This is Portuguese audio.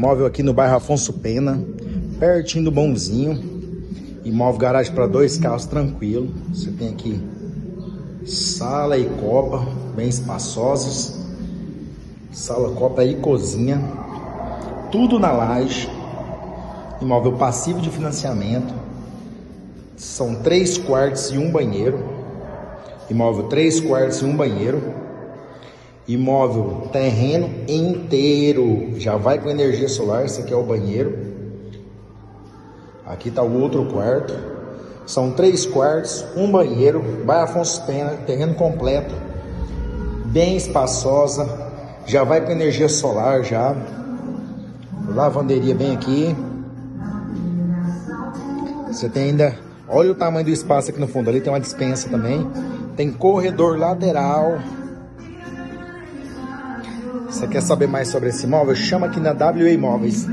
Imóvel aqui no bairro Afonso Pena, pertinho do Bonzinho. Imóvel garagem para 2 carros tranquilo. Você tem aqui sala e copa, bem espaçosos. Sala, copa e cozinha. Tudo na laje. Imóvel passivo de financiamento. São 3 quartos e 1 banheiro. Imóvel 3 quartos e 1 banheiro. Imóvel terreno inteiro. Já vai com energia solar. Esse aqui é o banheiro. Aqui está o outro quarto. São 3 quartos, 1 banheiro. Bairro Afonso Pena, terreno completo. Bem espaçosa. Já vai com energia solar já. Lavanderia bem aqui. Você tem ainda... Olha o tamanho do espaço aqui no fundo. Ali tem uma despensa também. Tem corredor lateral. Você quer saber mais sobre esse imóvel? Chama aqui na WA Imóveis.